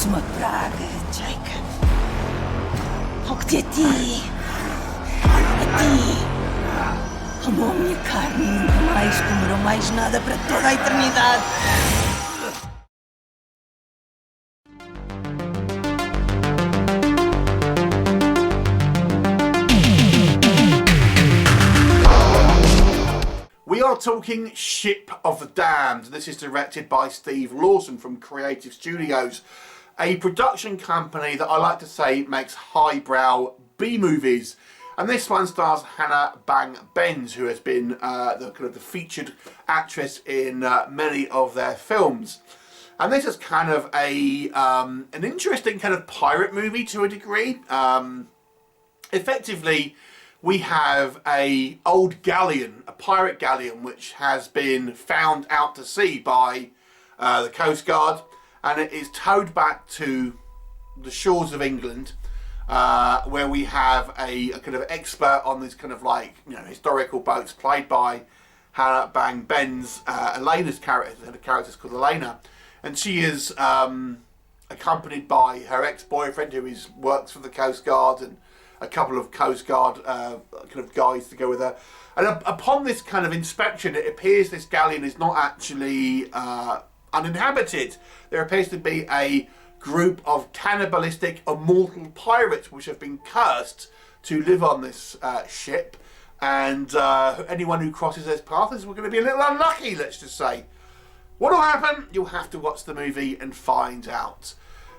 uma praga, Jacob. Ao-que a ti, como a minha carne, nunca mais comerão mais nada para toda a eternidade. We are talking Ship of the Damned. This is directed by Steve Lawson from Creative Studios, a production company that I like to say makes highbrow B-movies. And this one stars Hannah Bendz, who has been the featured actress in many of their films. And this is kind of an interesting kind of pirate movie to a degree. Effectively, we have a old galleon, a pirate galleon, which has been found out to sea by the coastguard, and it is towed back to the shores of England, where we have a kind of expert on this kind of historical boats, played by Hannah Bendz. Elena's character, the character's called Elena, and she is accompanied by her ex-boyfriend, who works for the coastguard, and a couple of Coast Guard kind of guys to go with her. And upon this kind of inspection, it appears this galleon is not actually uninhabited. There appears to be a group of cannibalistic, immortal pirates which have been cursed to live on this ship. And anyone who crosses their path is going to be a little unlucky, let's just say. What will happen? You'll have to watch the movie and find out.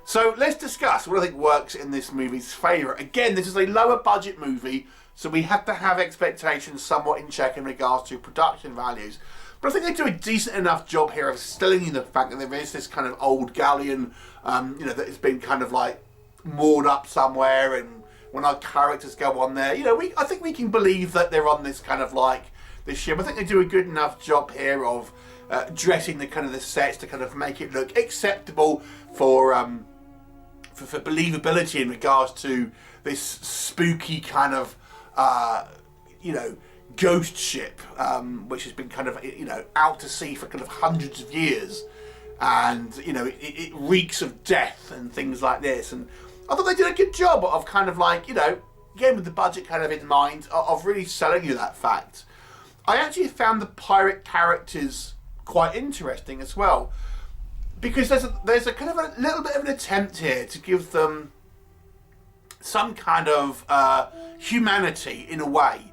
So let's discuss what I think works in this movie's favour. Again, this is a lower budget movie, so we have to have expectations somewhat in check in regards to production values. But I think they do a decent enough job here of selling you the fact that there is this kind of old galleon, that has been kind of like moored up somewhere, and when our characters go on there, I think we can believe that they're on this kind of this ship. I think they do a good enough job here of dressing the sets to kind of make it look acceptable for believability in regards to this spooky kind of ghost ship, which has been kind of out to sea for kind of hundreds of years, and it reeks of death and things like this. And I thought they did a good job of kind of again with the budget kind of in mind, of really selling you that fact. I actually found the pirate characters quite interesting as well, because there's a kind of a little bit of an attempt here to give them some kind of humanity in a way.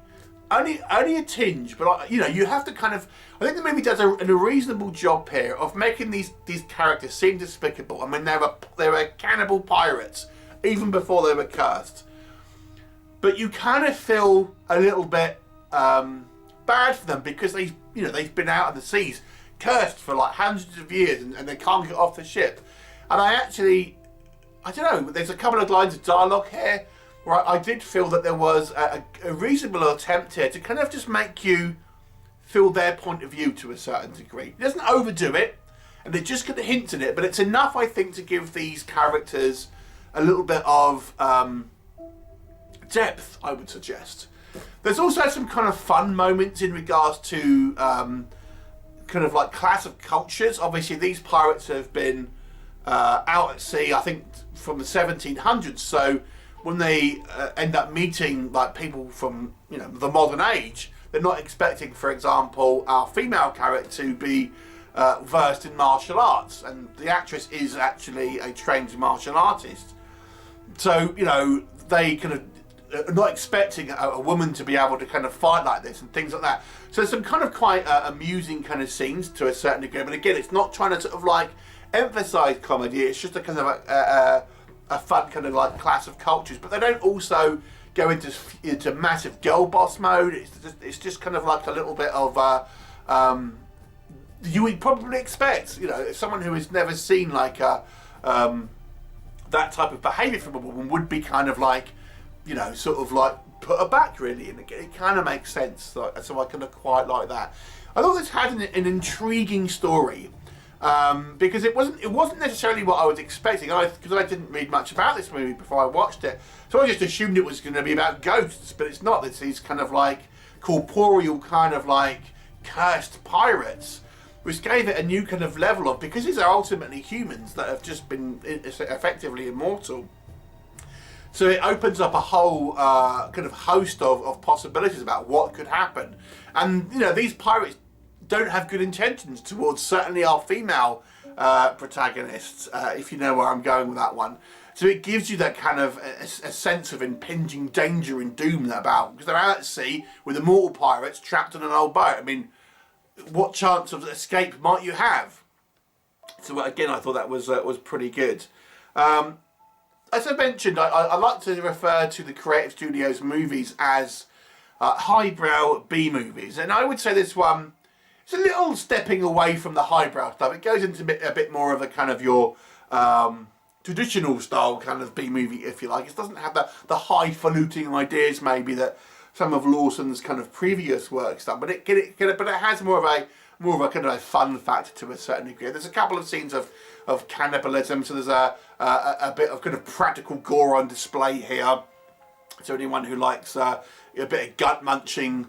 Only a tinge, but you have to kind of. I think the movie does a reasonable job here of making these characters seem despicable. I mean, they were cannibal pirates even before they were cursed, but you kind of feel a little bit bad for them because they've been out on the seas, cursed for hundreds of years, and they can't get off the ship. And I don't know, there's a couple of lines of dialogue here where I did feel that there was a reasonable attempt here to kind of just make you feel their point of view to a certain degree. It doesn't overdo it, and it just kind of hints at it, but it's enough, I think, to give these characters a little bit of depth, I would suggest. There's also some kind of fun moments in regards to kind of clash of cultures. Obviously, these pirates have been out at sea, I think, from the 1700s. So when they end up meeting people from the modern age, they're not expecting, for example, our female character to be versed in martial arts, and the actress is actually a trained martial artist. So they kind of are not expecting a woman to be able to kind of fight like this and things like that. So there's some kind of quite amusing kind of scenes to a certain degree. But again, it's not trying to sort of emphasise comedy. It's just a kind of a fun kind of clash of cultures. But they don't also go into massive girl boss mode. It's just kind of a little bit of you would probably expect. Someone who has never seen that type of behaviour from a woman would be kind of put aback, really, and it kind of makes sense. So I kind of quite like that. I thought this had an intriguing story, because it wasn't necessarily what I was expecting. Because I didn't read much about this movie before I watched it, so I just assumed it was going to be about ghosts. But it's not. It's these kind of corporeal kind of cursed pirates, which gave it a new kind of level of, because these are ultimately humans that have just been effectively immortal. So it opens up a whole kind of host of possibilities about what could happen. And, you know, these pirates don't have good intentions towards certainly our female protagonists, if you know where I'm going with that one. So it gives you that kind of a sense of impinging danger and doom about, because they're out at sea with immortal pirates trapped on an old boat. I mean, what chance of escape might you have? So again, I thought that was pretty good. As I mentioned, I like to refer to the Creative Studios movies as highbrow B movies, and I would say this one, it's a little stepping away from the highbrow stuff. It goes into a bit more of a kind of your traditional style kind of B movie, if you like. It doesn't have the highfalutin ideas maybe that some of Lawson's kind of previous works done, but it has more of a kind of a fun factor to a certain degree. There's a couple of scenes of cannibalism, so there's a bit of kind of practical gore on display here. So anyone who likes a bit of gut munching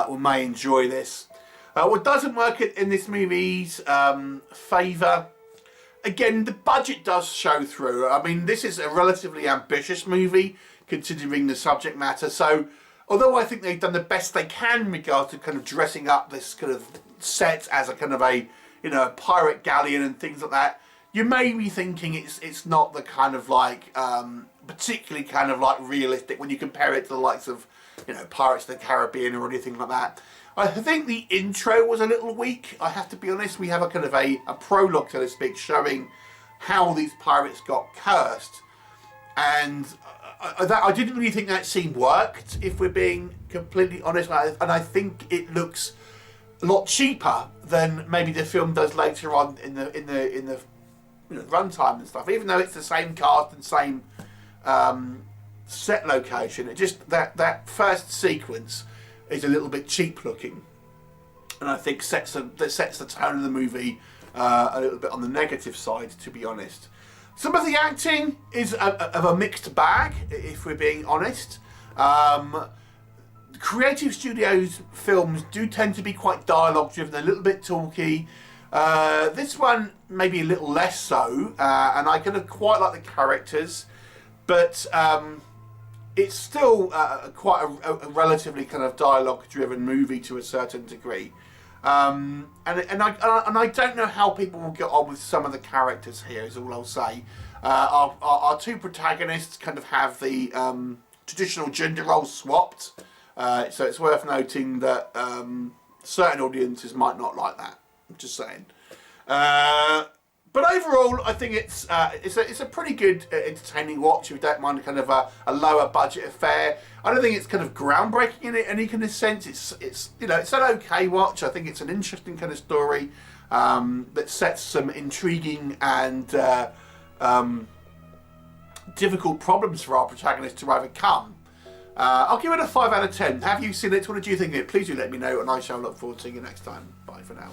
may enjoy this. What doesn't work in this movie's favour, again, the budget does show through. I mean, this is a relatively ambitious movie considering the subject matter. So although I think they've done the best they can in regards to kind of dressing up this kind of set as a kind of a, you know, a pirate galleon and things like that, you may be thinking it's not the kind of like particularly kind of like realistic when you compare it to the likes of, you know, Pirates of the Caribbean or anything like that. I think the intro was a little weak, I have to be honest. We have a kind of a prologue, so to speak, showing how these pirates got cursed. And I didn't really think that scene worked, if we're being completely honest. And I think it looks a lot cheaper than maybe the film does later on in the you know, runtime and stuff. Even though it's the same cast and same set location, it just that first sequence is a little bit cheap looking, and I think sets the tone of the movie a little bit on the negative side, to be honest. Some of the acting is of a mixed bag, if we're being honest. Creative Studios films do tend to be quite dialogue driven, a little bit talky. This one maybe a little less so, and I kind of quite like the characters, but it's still quite a relatively kind of dialogue-driven movie to a certain degree, and I don't know how people will get on with some of the characters here. Is all I'll say. Our two protagonists kind of have the traditional gender roles swapped, so it's worth noting that certain audiences might not like that. I'm just saying. But overall, I think it's a pretty good, entertaining watch if you don't mind kind of a lower budget affair. I don't think it's kind of groundbreaking in any kind of sense. It's you know, it's an okay watch. I think it's an interesting kind of story that sets some intriguing and difficult problems for our protagonist to overcome. I'll give it a 5 out of 10. Have you seen it? What did you think of it? Please do let me know, and I shall look forward to seeing you next time. Bye for now.